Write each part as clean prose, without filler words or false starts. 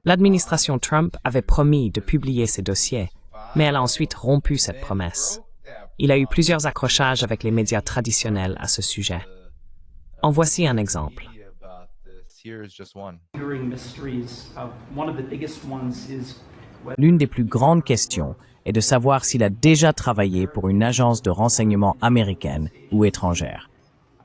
L'administration Trump avait promis de publier ces dossiers, mais elle a ensuite rompu cette promesse. Il y a eu plusieurs accrochages avec les médias traditionnels à ce sujet. En voici un exemple. L'une des plus grandes questions est de savoir s'il a déjà travaillé pour une agence de renseignement américaine ou étrangère.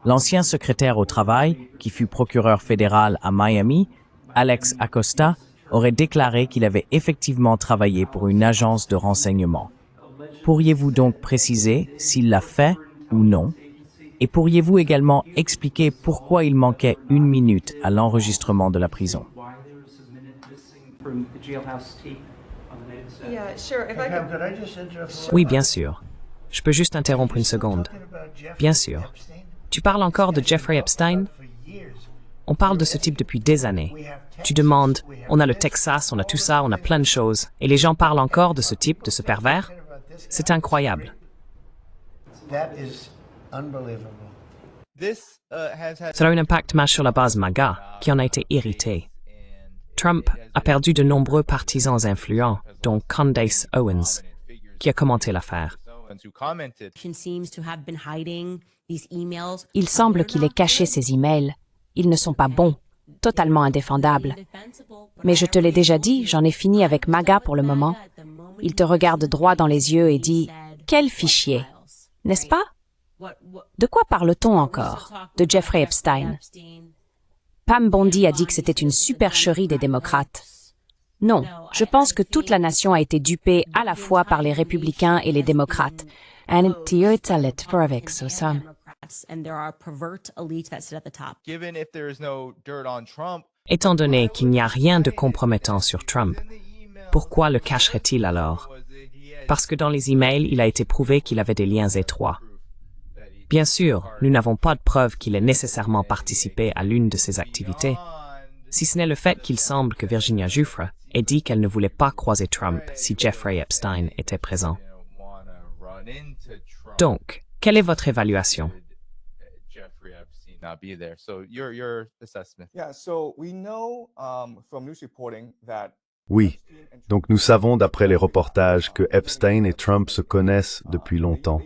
L'ancien secrétaire au travail, qui fut procureur fédéral à Miami, Alex Acosta, aurait déclaré qu'il avait effectivement travaillé pour une agence de renseignement. Pourriez-vous donc préciser s'il l'a fait ou non? Et pourriez-vous également expliquer pourquoi il manquait 1 minute à l'enregistrement de la prison? Oui, bien sûr. Je peux juste interrompre une seconde. Bien sûr. Tu parles encore de Jeffrey Epstein? On parle de ce type depuis des années. Tu demandes, on a le Texas, on a tout ça, on a plein de choses, et les gens parlent encore de ce type, de ce pervers? C'est incroyable. Cela a un impact majeur sur la base MAGA, qui en a été irritée. Trump a perdu de nombreux partisans influents, dont Candace Owens, qui a commenté l'affaire. Il semble qu'il ait caché ses emails. Ils ne sont pas bons, totalement indéfendables. Mais je te l'ai déjà dit, j'en ai fini avec MAGA pour le moment. Il te regarde droit dans les yeux et dit « Quel fichier ?» N'est-ce pas? De quoi parle-t-on encore? De Jeffrey Epstein. Pam Bondi a dit que c'était une supercherie des démocrates. Non, je pense que toute la nation a été dupée à la fois par les républicains et les démocrates. Étant donné qu'il n'y a rien de compromettant sur Trump, pourquoi le cacherait-il alors? Parce que dans les emails, il a été prouvé qu'il avait des liens étroits. Bien sûr, nous n'avons pas de preuve qu'il ait nécessairement participé à l'une de ces activités, si ce n'est le fait qu'il semble que Virginia Giuffre ait dit qu'elle ne voulait pas croiser Trump si Jeffrey Epstein était présent. Donc, quelle est votre évaluation? Oui, donc nous savons d'après les reportages que Epstein et Trump se connaissent depuis longtemps.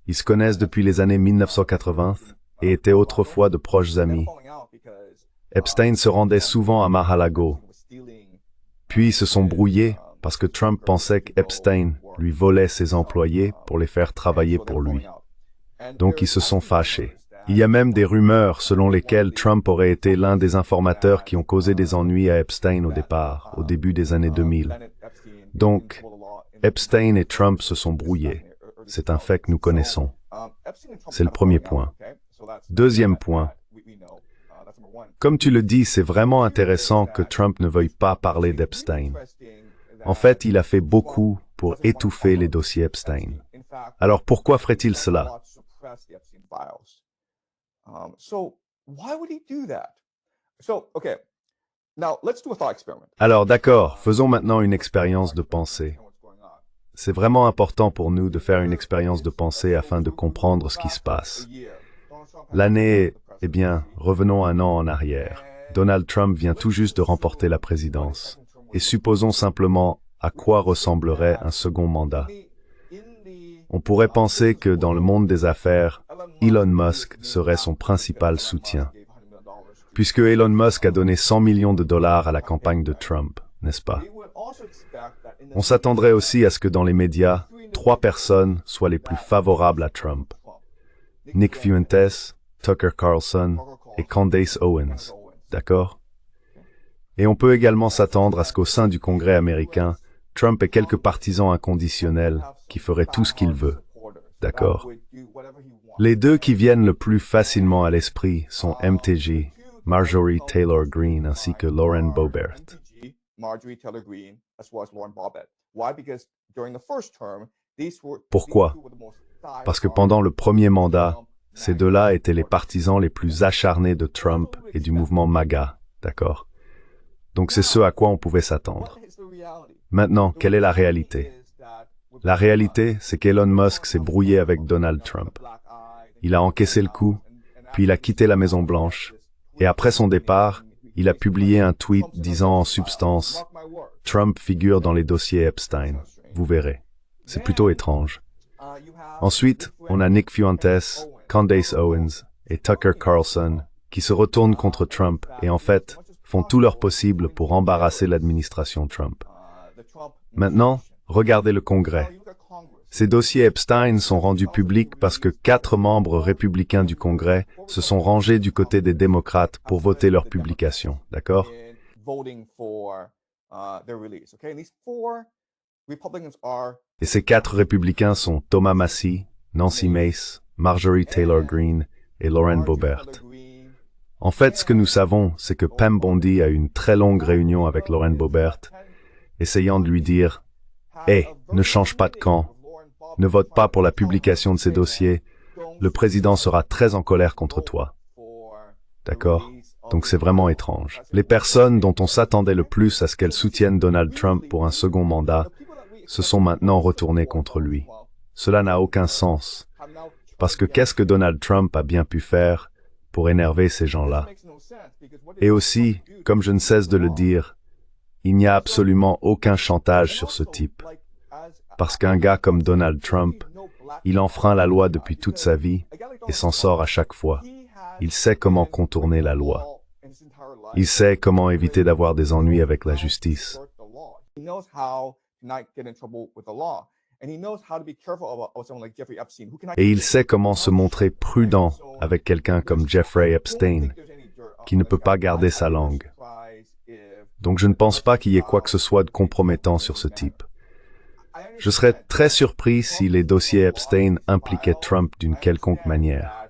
Ils se connaissent depuis les années 1980 et étaient autrefois de proches amis. Epstein se rendait souvent à Mar-a-Lago. Puis ils se sont brouillés parce que Trump pensait qu'Epstein lui volait ses employés pour les faire travailler pour lui. Donc ils se sont fâchés. Il y a même des rumeurs selon lesquelles Trump aurait été l'un des informateurs qui ont causé des ennuis à Epstein au départ, au début des années 2000. Donc, Epstein et Trump se sont brouillés. C'est un fait que nous connaissons. C'est le premier point. Deuxième point. Comme tu le dis, c'est vraiment intéressant que Trump ne veuille pas parler d'Epstein. En fait, il a fait beaucoup pour étouffer les dossiers Epstein. Alors pourquoi ferait-il cela? Alors d'accord, faisons maintenant une expérience de pensée. C'est vraiment important pour nous de faire une expérience de pensée afin de comprendre ce qui se passe. L'année, eh bien, revenons 1 an en arrière. Donald Trump vient tout juste de remporter la présidence. Et supposons simplement à quoi ressemblerait un second mandat. On pourrait penser que dans le monde des affaires, Elon Musk serait son principal soutien. Puisque Elon Musk a donné 100 millions de dollars à la campagne de Trump, n'est-ce pas? On s'attendrait aussi à ce que dans les médias, 3 personnes soient les plus favorables à Trump. Nick Fuentes, Tucker Carlson et Candace Owens, d'accord? Et on peut également s'attendre à ce qu'au sein du Congrès américain, Trump ait quelques partisans inconditionnels qui feraient tout ce qu'il veut, d'accord? Les deux qui viennent le plus facilement à l'esprit sont MTG, Marjorie Taylor Greene, ainsi que Lauren Boebert. Pourquoi? Parce que pendant le premier mandat, ces deux-là étaient les partisans les plus acharnés de Trump et du mouvement MAGA, d'accord? Donc c'est ce à quoi on pouvait s'attendre. Maintenant, quelle est la réalité? La réalité, c'est qu'Elon Musk s'est brouillé avec Donald Trump. Il a encaissé le coup, puis il a quitté la Maison-Blanche, et après son départ, il a publié un tweet disant en substance « Trump figure dans les dossiers Epstein. Vous verrez. » C'est plutôt étrange. Ensuite, on a Nick Fuentes, Candace Owens et Tucker Carlson qui se retournent contre Trump et en fait font tout leur possible pour embarrasser l'administration Trump. Maintenant, regardez le Congrès. Ces dossiers Epstein sont rendus publics parce que 4 membres républicains du Congrès se sont rangés du côté des démocrates pour voter leur publication, d'accord? Et ces 4 républicains sont Thomas Massie, Nancy Mace, Marjorie Taylor Greene et Lauren Boebert. En fait, ce que nous savons, c'est que Pam Bondi a eu une très longue réunion avec Lauren Boebert, essayant de lui dire « Hé, ne change pas de camp, ne vote pas pour la publication de ces dossiers, le président sera très en colère contre toi. » D'accord? Donc c'est vraiment étrange. Les personnes dont on s'attendait le plus à ce qu'elles soutiennent Donald Trump pour un second mandat se sont maintenant retournées contre lui. Cela n'a aucun sens. Parce que qu'est-ce que Donald Trump a bien pu faire pour énerver ces gens-là? Et aussi, comme je ne cesse de le dire, il n'y a absolument aucun chantage sur ce type. Parce qu'un gars comme Donald Trump, il enfreint la loi depuis toute sa vie et s'en sort à chaque fois. Il sait comment contourner la loi. Il sait comment éviter d'avoir des ennuis avec la justice. Et il sait comment se montrer prudent avec quelqu'un comme Jeffrey Epstein, qui ne peut pas garder sa langue. Donc je ne pense pas qu'il y ait quoi que ce soit de compromettant sur ce type. Je serais très surpris si les dossiers Epstein impliquaient Trump d'une quelconque manière.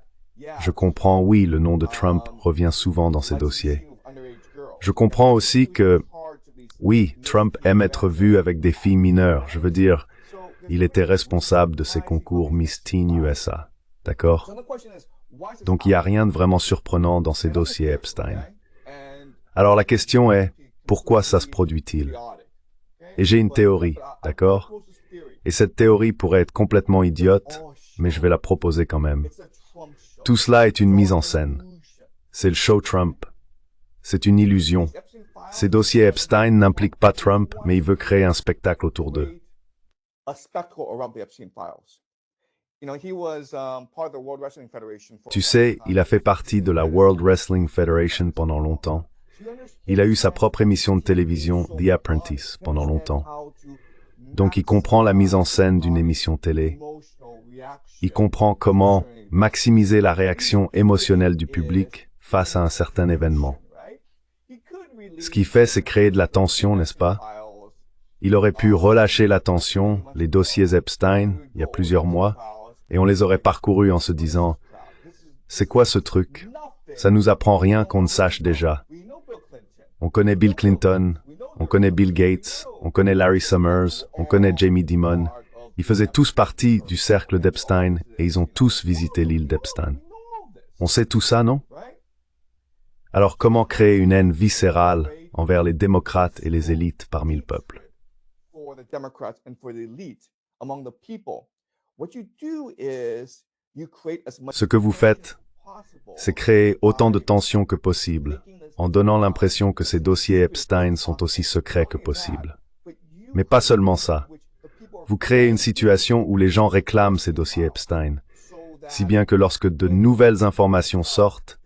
Je comprends, oui, le nom de Trump revient souvent dans ces dossiers. Je comprends aussi que, oui, Trump aime être vu avec des filles mineures. Je veux dire, il était responsable de ces concours Miss Teen USA. D'accord? Donc il n'y a rien de vraiment surprenant dans ces dossiers Epstein. Alors la question est, pourquoi ça se produit-il? Et j'ai une théorie, d'accord? Et cette théorie pourrait être complètement idiote, mais je vais la proposer quand même. Tout cela est une mise en scène. C'est le show Trump. C'est une illusion. Ces dossiers Epstein n'impliquent pas Trump, mais il veut créer un spectacle autour d'eux. Tu sais, il a fait partie de la World Wrestling Federation pendant longtemps. Il a eu sa propre émission de télévision, The Apprentice, pendant longtemps. Donc il comprend la mise en scène d'une émission télé. Il comprend comment maximiser la réaction émotionnelle du public face à un certain événement. Ce qu'il fait, c'est créer de la tension, n'est-ce pas? Il aurait pu relâcher la tension, les dossiers Epstein, il y a plusieurs mois, et on les aurait parcourus en se disant « C'est quoi ce truc? Ça nous apprend rien qu'on ne sache déjà. » On connaît Bill Clinton, on connaît Bill Gates, on connaît Larry Summers, on connaît Jamie Dimon. Ils faisaient tous partie du cercle d'Epstein et ils ont tous visité l'île d'Epstein. On sait tout ça, non? Alors comment créer une haine viscérale envers les démocrates et les élites parmi le peuple? Ce que vous faites, c'est créer autant de tensions que possible, en donnant l'impression que ces dossiers Epstein sont aussi secrets que possible. Mais pas seulement ça. Vous créez une situation où les gens réclament ces dossiers Epstein, si bien que lorsque de nouvelles informations sortent,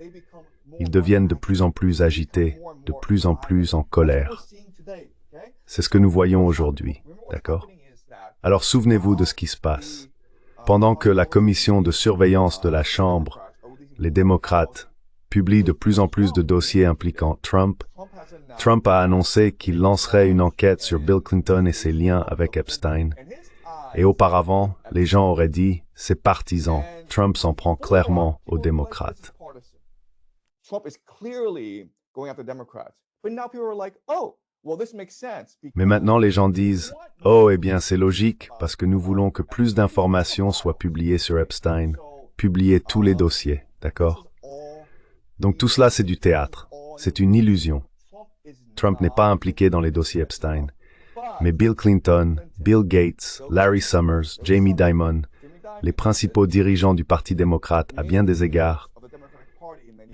ils deviennent de plus en plus agités, de plus en plus en colère. C'est ce que nous voyons aujourd'hui, d'accord? Alors souvenez-vous de ce qui se passe. Pendant que la commission de surveillance de la Chambre, les démocrates, publie de plus en plus de dossiers impliquant Trump, Trump a annoncé qu'il lancerait une enquête sur Bill Clinton et ses liens avec Epstein. Et auparavant, les gens auraient dit, c'est partisan, Trump s'en prend clairement aux démocrates. Mais maintenant, les gens disent, oh, eh bien, c'est logique, parce que nous voulons que plus d'informations soient publiées sur Epstein, publier tous les dossiers, d'accord? Donc tout cela, c'est du théâtre, c'est une illusion. Trump n'est pas impliqué dans les dossiers Epstein. Mais Bill Clinton, Bill Gates, Larry Summers, Jamie Dimon, les principaux dirigeants du Parti démocrate à bien des égards,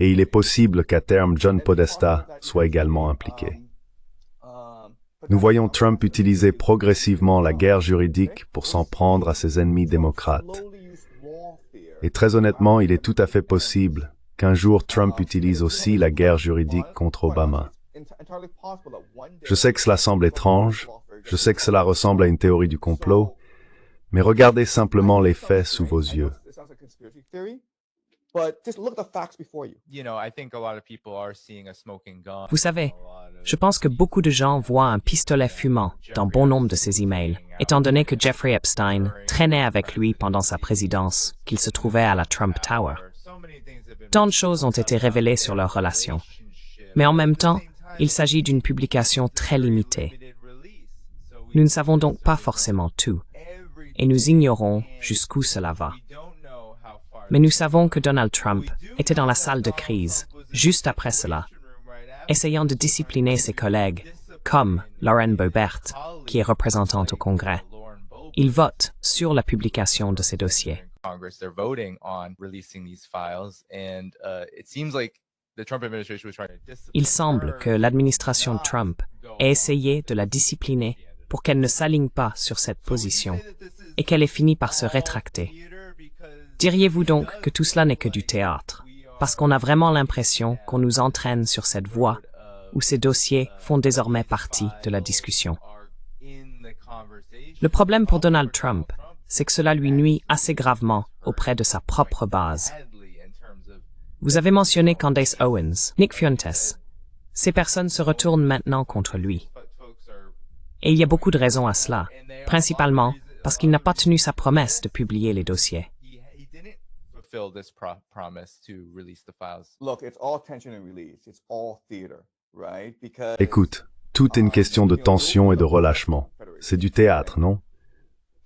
Et il est possible qu'à terme, John Podesta soit également impliqué. Nous voyons Trump utiliser progressivement la guerre juridique pour s'en prendre à ses ennemis démocrates. Et très honnêtement, il est tout à fait possible qu'un jour Trump utilise aussi la guerre juridique contre Obama. Je sais que cela semble étrange, je sais que cela ressemble à une théorie du complot, mais regardez simplement les faits sous vos yeux. Vous savez, je pense que beaucoup de gens voient un pistolet fumant dans bon nombre de ses emails, étant donné que Jeffrey Epstein traînait avec lui pendant sa présidence, qu'il se trouvait à la Trump Tower. Tant de choses ont été révélées sur leur relation. Mais en même temps, il s'agit d'une publication très limitée. Nous ne savons donc pas forcément tout, et nous ignorons jusqu'où cela va. Mais nous savons que Donald Trump était dans la salle de crise, juste après cela, essayant de discipliner ses collègues, comme Lauren Boebert, qui est représentante au Congrès. Il vote sur la publication de ces dossiers. Il semble que l'administration Trump ait essayé de la discipliner pour qu'elle ne s'aligne pas sur cette position et qu'elle ait fini par se rétracter. Diriez-vous donc que tout cela n'est que du théâtre, parce qu'on a vraiment l'impression qu'on nous entraîne sur cette voie où ces dossiers font désormais partie de la discussion. Le problème pour Donald Trump, c'est que cela lui nuit assez gravement auprès de sa propre base. Vous avez mentionné Candace Owens, Nick Fuentes. Ces personnes se retournent maintenant contre lui. Et il y a beaucoup de raisons à cela, principalement parce qu'il n'a pas tenu sa promesse de publier les dossiers. Écoute, tout est une question de tension et de relâchement. C'est du théâtre, non?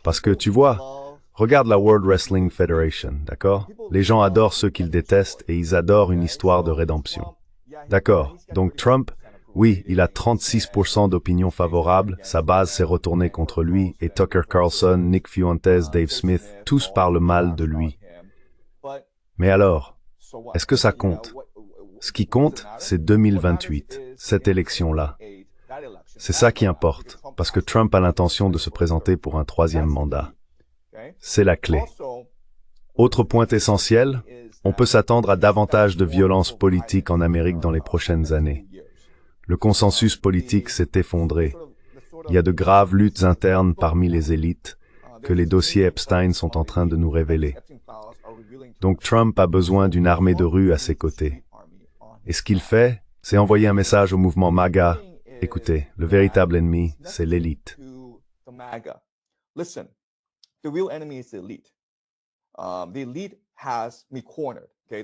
Parce que, tu vois, regarde la World Wrestling Federation, d'accord? Les gens adorent ceux qu'ils détestent et ils adorent une histoire de rédemption. D'accord, donc Trump, oui, il a 36% d'opinion favorable, sa base s'est retournée contre lui, et Tucker Carlson, Nick Fuentes, Dave Smith, tous parlent mal de lui. Mais alors, est-ce que ça compte? Ce qui compte, c'est 2028, cette élection-là. C'est ça qui importe, parce que Trump a l'intention de se présenter pour un troisième mandat. C'est la clé. Autre point essentiel, on peut s'attendre à davantage de violence politique en Amérique dans les prochaines années. Le consensus politique s'est effondré. Il y a de graves luttes internes parmi les élites que les dossiers Epstein sont en train de nous révéler. Donc Trump a besoin d'une armée de rue à ses côtés. Et ce qu'il fait, c'est envoyer un message au mouvement MAGA. Écoutez, le véritable ennemi, c'est l'élite.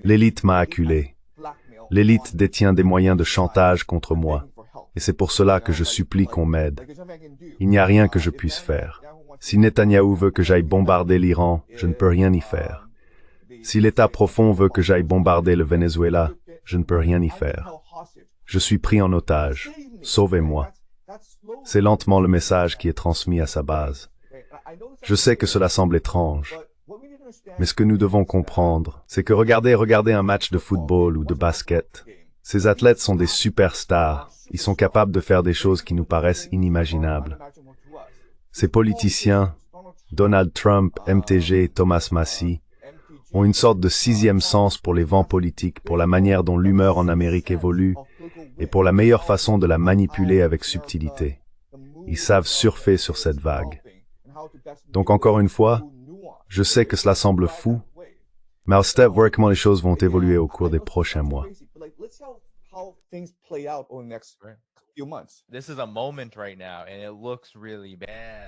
L'élite m'a acculé. L'élite détient des moyens de chantage contre moi. Et c'est pour cela que je supplie qu'on m'aide. Il n'y a rien que je puisse faire. Si Netanyahou veut que j'aille bombarder l'Iran, je ne peux rien y faire. Si l'État profond veut que j'aille bombarder le Venezuela, je ne peux rien y faire. Je suis pris en otage. Sauvez-moi. C'est lentement le message qui est transmis à sa base. Je sais que cela semble étrange. Mais ce que nous devons comprendre, c'est que regardez un match de football ou de basket. Ces athlètes sont des superstars. Ils sont capables de faire des choses qui nous paraissent inimaginables. Ces politiciens, Donald Trump, MTG, Thomas Massie, ont une sorte de sixième sens pour les vents politiques, pour la manière dont l'humeur en Amérique évolue, et pour la meilleure façon de la manipuler avec subtilité. Ils savent surfer sur cette vague. Donc encore une fois, je sais que cela semble fou, mais au step, voir comment les choses vont évoluer au cours des prochains mois.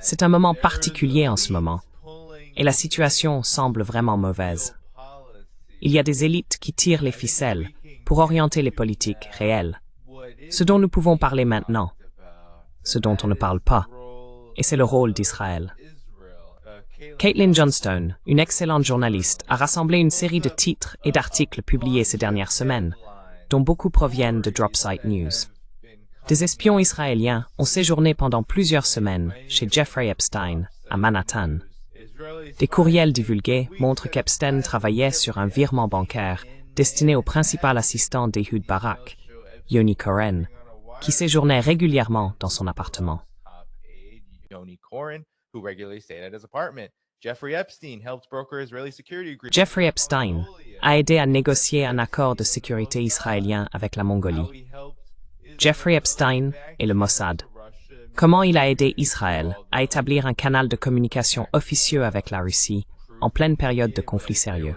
C'est un moment particulier en ce moment, et la situation semble vraiment mauvaise. Il y a des élites qui tirent les ficelles pour orienter les politiques réelles. Ce dont nous pouvons parler maintenant, ce dont on ne parle pas, et c'est le rôle d'Israël. Caitlin Johnstone, une excellente journaliste, a rassemblé une série de titres et d'articles publiés ces dernières semaines, dont beaucoup proviennent de Dropsite News. Des espions israéliens ont séjourné pendant plusieurs semaines chez Jeffrey Epstein, à Manhattan. Des courriels divulgués montrent qu'Epstein travaillait sur un virement bancaire destiné au principal assistant d'Ehud Barak, Yoni Koren, qui séjournait régulièrement dans son appartement. Jeffrey Epstein a aidé à négocier un accord de sécurité israélien avec la Mongolie. Jeffrey Epstein et le Mossad. Comment il a aidé Israël à établir un canal de communication officieux avec la Russie en pleine période de conflit sérieux.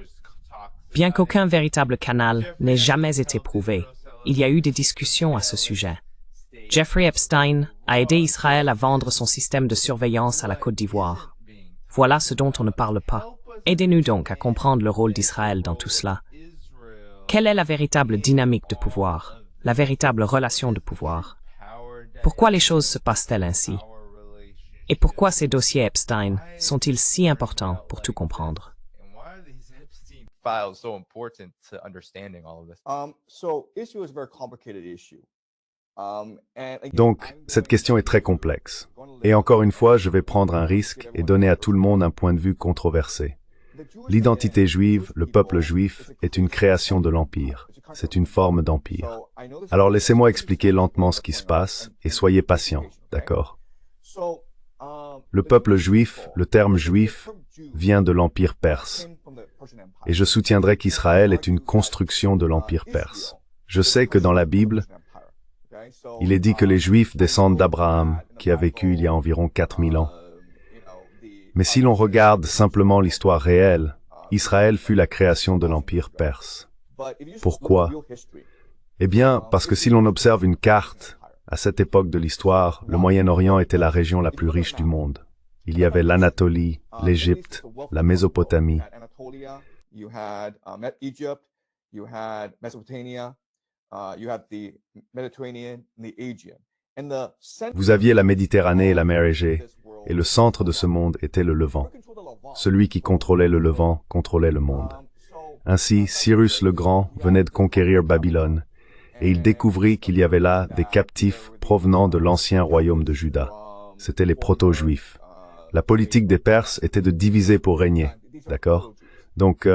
Bien qu'aucun véritable canal n'ait jamais été prouvé, il y a eu des discussions à ce sujet. Jeffrey Epstein a aidé Israël à vendre son système de surveillance à la Côte d'Ivoire. Voilà ce dont on ne parle pas. Aidez-nous donc à comprendre le rôle d'Israël dans tout cela. Quelle est la véritable dynamique de pouvoir, la véritable relation de pouvoir? Pourquoi les choses se passent-elles ainsi? Et pourquoi ces dossiers Epstein sont-ils si importants pour tout comprendre? Donc, cette question est très complexe. Et encore une fois, je vais prendre un risque et donner à tout le monde un point de vue controversé. L'identité juive, le peuple juif, est une création de l'Empire. C'est une forme d'empire. Alors laissez-moi expliquer lentement ce qui se passe et soyez patients, d'accord? Le peuple juif, le terme juif, vient de l'Empire perse. Et je soutiendrai qu'Israël est une construction de l'Empire perse. Je sais que dans la Bible, il est dit que les Juifs descendent d'Abraham, qui a vécu il y a environ 4000 ans. Mais si l'on regarde simplement l'histoire réelle, Israël fut la création de l'Empire perse. Pourquoi? Eh bien, parce que si l'on observe une carte, à cette époque de l'histoire, le Moyen-Orient était la région la plus riche du monde. Il y avait l'Anatolie, l'Égypte, la Mésopotamie. Vous aviez la Méditerranée et la mer Égée, et le centre de ce monde était le Levant. Celui qui contrôlait le Levant contrôlait le monde. Ainsi, Cyrus le Grand venait de conquérir Babylone, et il découvrit qu'il y avait là des captifs provenant de l'ancien royaume de Juda. C'étaient les proto-juifs. La politique des Perses était de diviser pour régner, d'accord? Donc,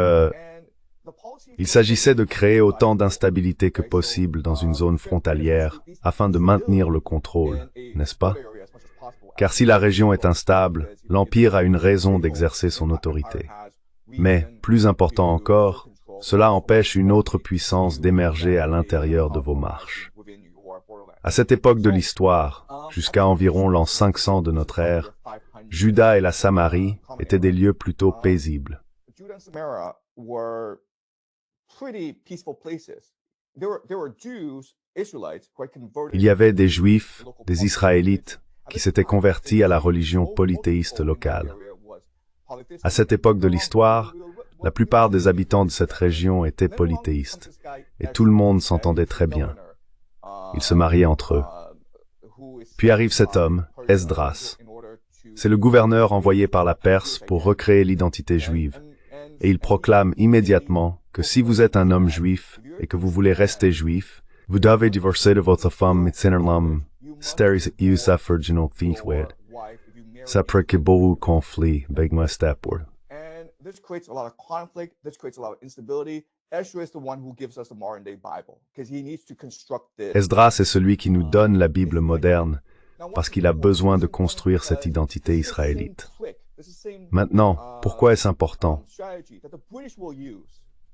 il s'agissait de créer autant d'instabilité que possible dans une zone frontalière afin de maintenir le contrôle, n'est-ce pas? Car si la région est instable, l'Empire a une raison d'exercer son autorité. Mais, plus important encore, cela empêche une autre puissance d'émerger à l'intérieur de vos marches. À cette époque de l'histoire, jusqu'à environ l'an 500 de notre ère, Juda et la Samarie étaient des lieux plutôt paisibles. Il y avait des Juifs, des Israélites, qui s'étaient convertis à la religion polythéiste locale. À cette époque de l'histoire, la plupart des habitants de cette région étaient polythéistes, et tout le monde s'entendait très bien. Ils se mariaient entre eux. Puis arrive cet homme, Esdras. C'est le gouverneur envoyé par la Perse pour recréer l'identité juive, et il proclame immédiatement que si vous êtes un homme juif et que vous voulez rester juif, vous devez divorcer de votre femme mitzinerlam, steris iusafurginal thinkwed. Ça prête beaucoup conflit, begma stepward. This creates a lot of conflict, this creates a lot of instability. Ezra is the one who gives us the modern day Bible, because he needs to construct this. Esdras est celui qui nous donne la Bible moderne, parce qu'il a besoin de construire cette identité israélite. Maintenant, pourquoi est-ce important?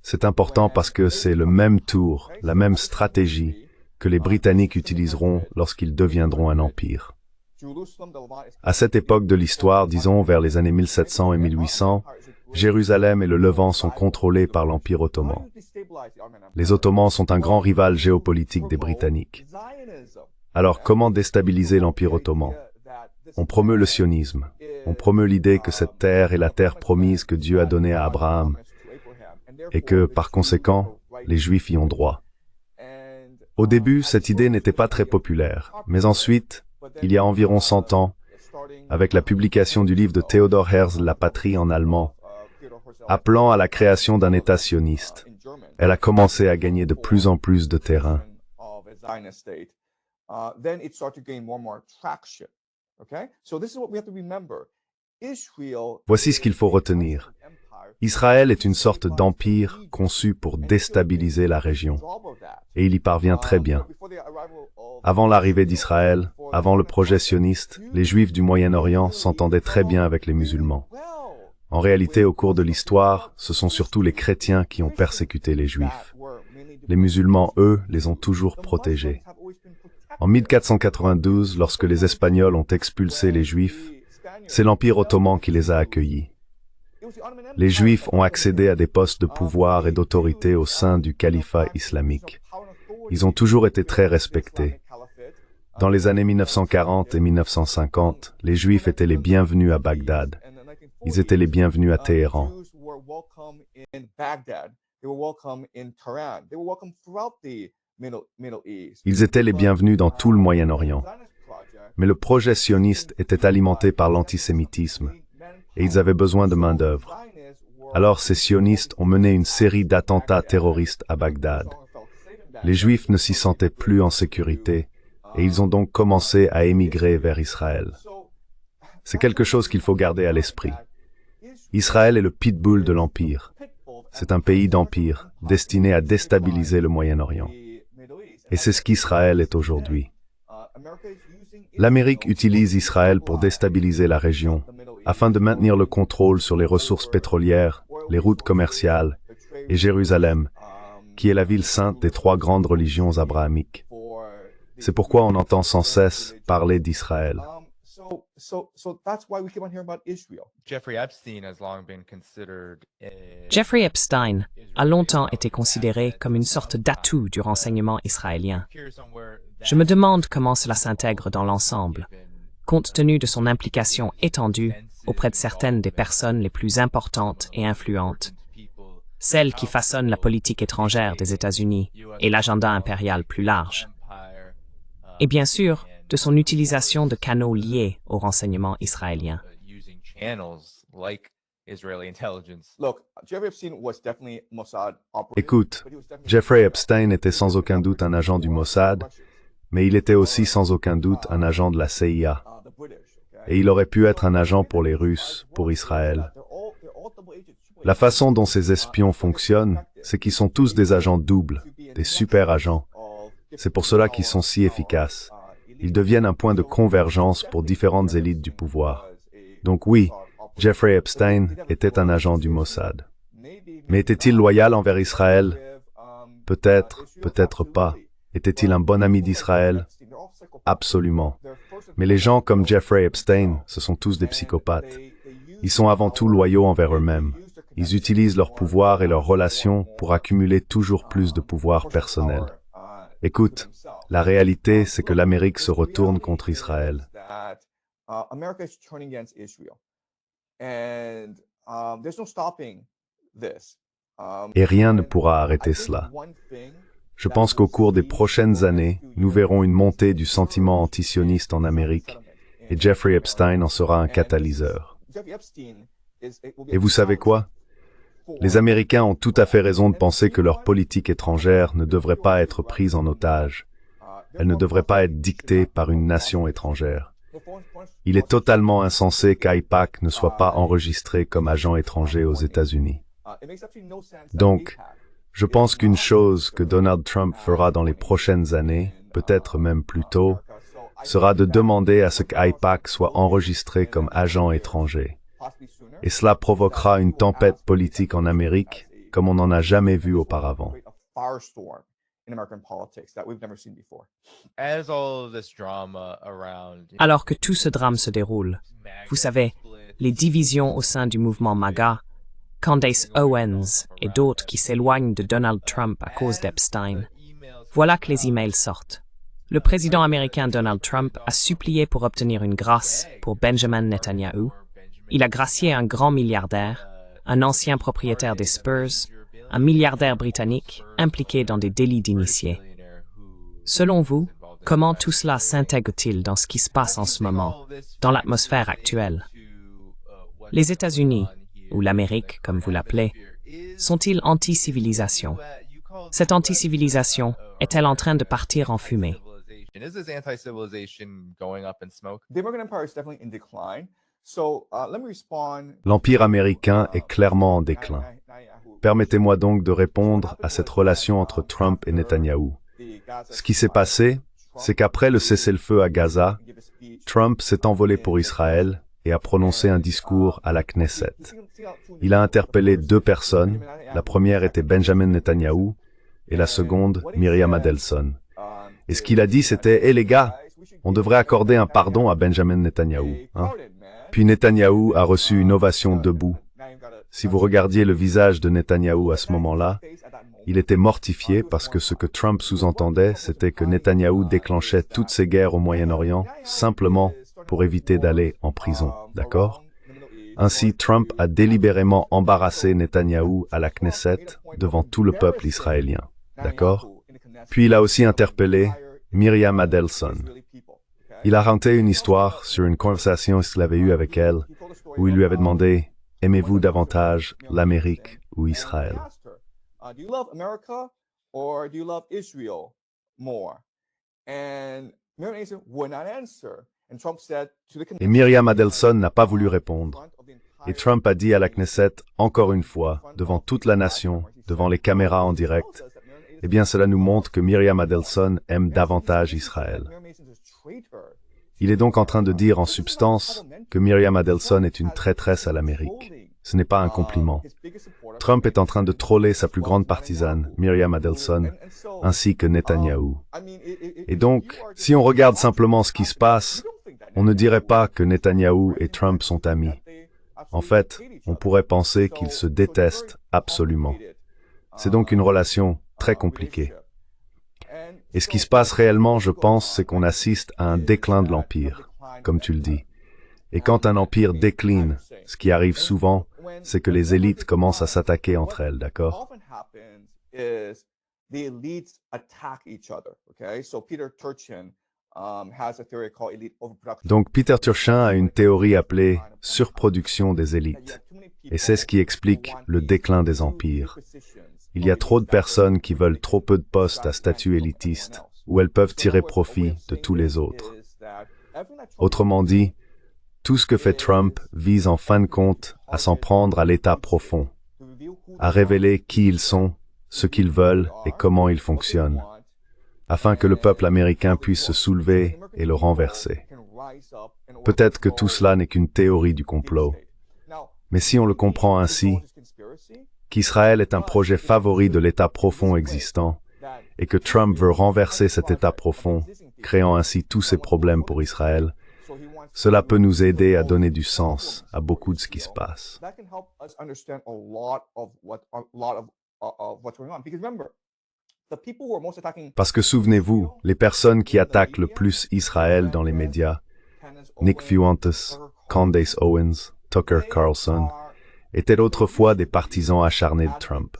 C'est important parce que c'est le même tour, la même stratégie que les Britanniques utiliseront lorsqu'ils deviendront un empire. À cette époque de l'histoire, disons vers les années 1700 et 1800, Jérusalem et le Levant sont contrôlés par l'Empire ottoman. Les Ottomans sont un grand rival géopolitique des Britanniques. Alors comment déstabiliser l'Empire ottoman? On promeut le sionisme. On promeut l'idée que cette terre est la terre promise que Dieu a donnée à Abraham, et que, par conséquent, les Juifs y ont droit. Au début, cette idée n'était pas très populaire, mais ensuite, il y a environ 100 ans, avec la publication du livre de Theodor Herzl, La patrie en allemand, appelant à la création d'un État sioniste, elle a commencé à gagner de plus en plus de terrain. Voici ce qu'il faut retenir. Israël est une sorte d'empire conçu pour déstabiliser la région, et il y parvient très bien. Avant l'arrivée d'Israël, avant le projet sioniste, les Juifs du Moyen-Orient s'entendaient très bien avec les musulmans. En réalité, au cours de l'histoire, ce sont surtout les chrétiens qui ont persécuté les Juifs. Les musulmans, eux, les ont toujours protégés. En 1492, lorsque les Espagnols ont expulsé les Juifs, c'est l'Empire ottoman qui les a accueillis. Les Juifs ont accédé à des postes de pouvoir et d'autorité au sein du califat islamique. Ils ont toujours été très respectés. Dans les années 1940 et 1950, les Juifs étaient les bienvenus à Bagdad. Ils étaient les bienvenus à Téhéran. Ils étaient les bienvenus dans tout le Moyen-Orient. Mais le projet sioniste était alimenté par l'antisémitisme et ils avaient besoin de main-d'œuvre. Alors ces sionistes ont mené une série d'attentats terroristes à Bagdad. Les Juifs ne s'y sentaient plus en sécurité et ils ont donc commencé à émigrer vers Israël. C'est quelque chose qu'il faut garder à l'esprit. Israël est le pitbull de l'Empire. C'est un pays d'empire, destiné à déstabiliser le Moyen-Orient. Et c'est ce qu'Israël est aujourd'hui. L'Amérique utilise Israël pour déstabiliser la région, afin de maintenir le contrôle sur les ressources pétrolières, les routes commerciales, et Jérusalem, qui est la ville sainte des trois grandes religions abrahamiques. C'est pourquoi on entend sans cesse parler d'Israël. Jeffrey Epstein a longtemps été considéré comme une sorte d'atout du renseignement israélien. Je me demande comment cela s'intègre dans l'ensemble, compte tenu de son implication étendue auprès de certaines des personnes les plus importantes et influentes, celles qui façonnent la politique étrangère des États-Unis et l'agenda impérial plus large. Et bien sûr, de son utilisation de canaux liés au renseignement israélien. Écoute, Jeffrey Epstein était sans aucun doute un agent du Mossad, mais il était aussi sans aucun doute un agent de la CIA. Et il aurait pu être un agent pour les Russes, pour Israël. La façon dont ces espions fonctionnent, c'est qu'ils sont tous des agents doubles, des super agents. C'est pour cela qu'ils sont si efficaces. Ils deviennent un point de convergence pour différentes élites du pouvoir. Donc oui, Jeffrey Epstein était un agent du Mossad. Mais était-il loyal envers Israël? Peut-être, peut-être pas. Était-il un bon ami d'Israël? Absolument. Mais les gens comme Jeffrey Epstein, ce sont tous des psychopathes. Ils sont avant tout loyaux envers eux-mêmes. Ils utilisent leur pouvoir et leurs relations pour accumuler toujours plus de pouvoir personnel. Écoute, la réalité, c'est que l'Amérique se retourne contre Israël. Et rien ne pourra arrêter cela. Je pense qu'au cours des prochaines années, nous verrons une montée du sentiment antisioniste en Amérique, et Jeffrey Epstein en sera un catalyseur. Et vous savez quoi? Les Américains ont tout à fait raison de penser que leur politique étrangère ne devrait pas être prise en otage. Elle ne devrait pas être dictée par une nation étrangère. Il est totalement insensé qu'AIPAC ne soit pas enregistré comme agent étranger aux États-Unis. Donc, je pense qu'une chose que Donald Trump fera dans les prochaines années, peut-être même plus tôt, sera de demander à ce qu'AIPAC soit enregistré comme agent étranger. Et cela provoquera une tempête politique en Amérique comme on n'en a jamais vu auparavant. Alors que tout ce drame se déroule, vous savez, les divisions au sein du mouvement MAGA, Candace Owens et d'autres qui s'éloignent de Donald Trump à cause d'Epstein, voilà que les emails sortent. Le président américain Donald Trump a supplié pour obtenir une grâce pour Benjamin Netanyahu. Il a gracié un grand milliardaire, un ancien propriétaire des Spurs, un milliardaire britannique impliqué dans des délits d'initiés. Selon vous, comment tout cela s'intègre-t-il dans ce qui se passe en ce moment, dans l'atmosphère actuelle? Les États-Unis, ou l'Amérique comme vous l'appelez, sont-ils anti-civilisation? Cette anti-civilisation est-elle en train de partir en fumée? L'Empire américain est clairement en déclin. Permettez-moi donc de répondre à cette relation entre Trump et Netanyahou. Ce qui s'est passé, c'est qu'après le cessez-le-feu à Gaza, Trump s'est envolé pour Israël et a prononcé un discours à la Knesset. Il a interpellé deux personnes. La première était Benjamin Netanyahou et la seconde, Miriam Adelson. Et ce qu'il a dit, c'était « Hé les gars, on devrait accorder un pardon à Benjamin Netanyahou. Hein? » Puis Netanyahou a reçu une ovation debout. Si vous regardiez le visage de Netanyahou à ce moment-là, il était mortifié parce que ce que Trump sous-entendait, c'était que Netanyahou déclenchait toutes ces guerres au Moyen-Orient simplement pour éviter d'aller en prison, d'accord? Ainsi, Trump a délibérément embarrassé Netanyahou à la Knesset devant tout le peuple israélien, d'accord? Puis il a aussi interpellé Miriam Adelson. Il a raconté une histoire sur une conversation qu'il avait eue avec elle, où il lui avait demandé « Aimez-vous davantage l'Amérique ou Israël ?» Et Miriam Adelson n'a pas voulu répondre. Et Trump a dit à la Knesset, encore une fois, devant toute la nation, devant les caméras en direct, eh bien cela nous montre que Miriam Adelson aime davantage Israël. Il est donc en train de dire en substance que Miriam Adelson est une traîtresse à l'Amérique. Ce n'est pas un compliment. Trump est en train de troller sa plus grande partisane, Miriam Adelson, ainsi que Netanyahou. Et donc, si on regarde simplement ce qui se passe, on ne dirait pas que Netanyahou et Trump sont amis. En fait, on pourrait penser qu'ils se détestent absolument. C'est donc une relation très compliquée. Et ce qui se passe réellement, je pense, c'est qu'on assiste à un déclin de l'Empire, comme tu le dis. Et quand un empire décline, ce qui arrive souvent, c'est que les élites commencent à s'attaquer entre elles, d'accord? Donc Peter Turchin a une théorie appelée « surproduction des élites ». Et c'est ce qui explique le déclin des empires. Il y a trop de personnes qui veulent trop peu de postes à statut élitiste, où elles peuvent tirer profit de tous les autres. Autrement dit, tout ce que fait Trump vise en fin de compte à s'en prendre à l'état profond, à révéler qui ils sont, ce qu'ils veulent et comment ils fonctionnent, afin que le peuple américain puisse se soulever et le renverser. Peut-être que tout cela n'est qu'une théorie du complot, mais si on le comprend ainsi, qu'Israël est un projet favori de l'état profond existant, et que Trump veut renverser cet état profond, créant ainsi tous ces problèmes pour Israël, cela peut nous aider à donner du sens à beaucoup de ce qui se passe. Parce que souvenez-vous, les personnes qui attaquent le plus Israël dans les médias, Nick Fuentes, Candace Owens, Tucker Carlson, étaient autrefois des partisans acharnés de Trump.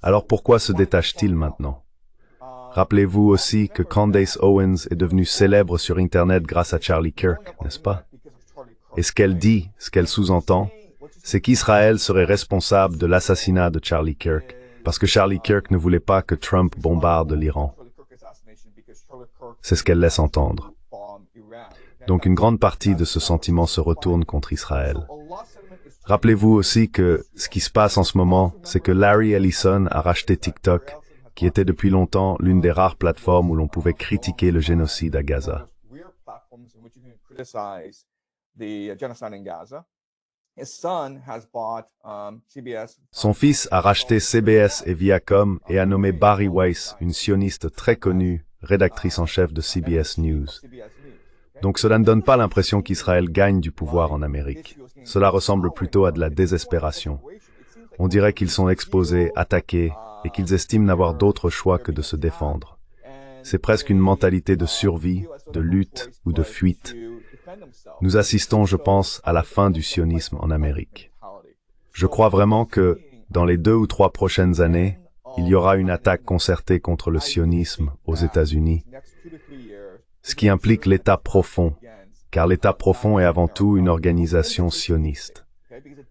Alors pourquoi se détachent-ils maintenant? Rappelez-vous aussi que Candace Owens est devenue célèbre sur Internet grâce à Charlie Kirk, n'est-ce pas? Et ce qu'elle dit, ce qu'elle sous-entend, c'est qu'Israël serait responsable de l'assassinat de Charlie Kirk, parce que Charlie Kirk ne voulait pas que Trump bombarde l'Iran. C'est ce qu'elle laisse entendre. Donc une grande partie de ce sentiment se retourne contre Israël. Rappelez-vous aussi que ce qui se passe en ce moment, c'est que Larry Ellison a racheté TikTok, qui était depuis longtemps l'une des rares plateformes où l'on pouvait critiquer le génocide à Gaza. Son fils a racheté CBS et Viacom et a nommé Bari Weiss, une sioniste très connue, rédactrice en chef de CBS News. Donc cela ne donne pas l'impression qu'Israël gagne du pouvoir en Amérique. Cela ressemble plutôt à de la désespération. On dirait qu'ils sont exposés, attaqués, et qu'ils estiment n'avoir d'autre choix que de se défendre. C'est presque une mentalité de survie, de lutte ou de fuite. Nous assistons, je pense, à la fin du sionisme en Amérique. Je crois vraiment que, dans les 2 ou 3 prochaines années, il y aura une attaque concertée contre le sionisme aux États-Unis, ce qui implique l'État profond, car l'État profond est avant tout une organisation sioniste.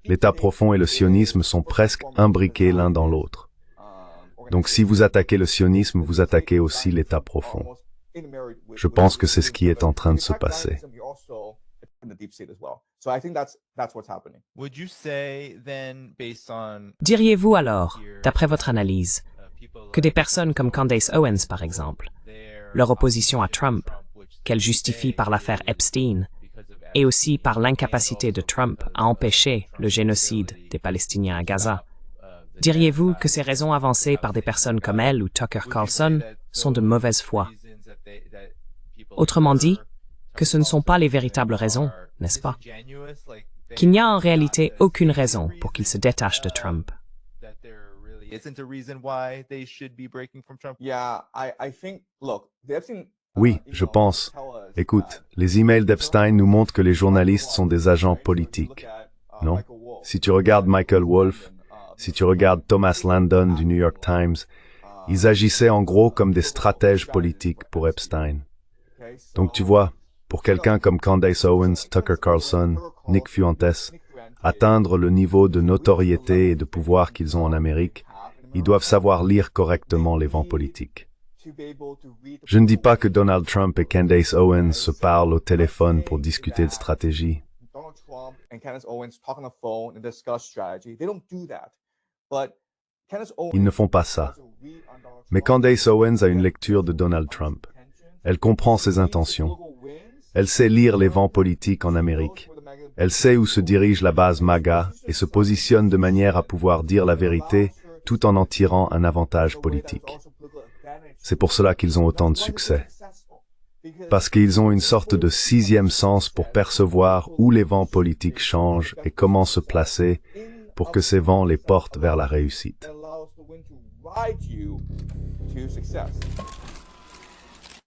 L'État profond et le sionisme sont presque imbriqués l'un dans l'autre. Donc si vous attaquez le sionisme, vous attaquez aussi l'État profond. Je pense que c'est ce qui est en train de se passer. the deep state as well. So I think that's what's happening. Would you say then, based on Diriez-vous alors, d'après votre analyse, que des personnes comme Candace Owens, par exemple, leur opposition à Trump, qu'elle justifie par l'affaire Epstein, et aussi par l'incapacité de Trump à empêcher le génocide des Palestiniens à Gaza, diriez-vous que ces raisons avancées par des personnes comme elle ou Tucker Carlson sont de mauvaise foi? Autrement dit, que ce ne sont pas les véritables raisons, n'est-ce pas? Qu'il n'y a en réalité aucune raison pour qu'ils se détachent de Trump. Oui, je pense. Écoute, les emails d'Epstein nous montrent que les journalistes sont des agents politiques. Non? Si tu regardes Michael Wolff, si tu regardes Thomas Landon du New York Times, ils agissaient en gros comme des stratèges politiques pour Epstein. Donc tu vois, pour quelqu'un comme Candace Owens, Tucker Carlson, Nick Fuentes, atteindre le niveau de notoriété et de pouvoir qu'ils ont en Amérique, ils doivent savoir lire correctement les vents politiques. Je ne dis pas que Donald Trump et Candace Owens se parlent au téléphone pour discuter de stratégie. Ils ne font pas ça. Mais Candace Owens a une lecture de Donald Trump. Elle comprend ses intentions. Elle sait lire les vents politiques en Amérique. Elle sait où se dirige la base MAGA et se positionne de manière à pouvoir dire la vérité tout en tirant un avantage politique. C'est pour cela qu'ils ont autant de succès. Parce qu'ils ont une sorte de sixième sens pour percevoir où les vents politiques changent et comment se placer pour que ces vents les portent vers la réussite.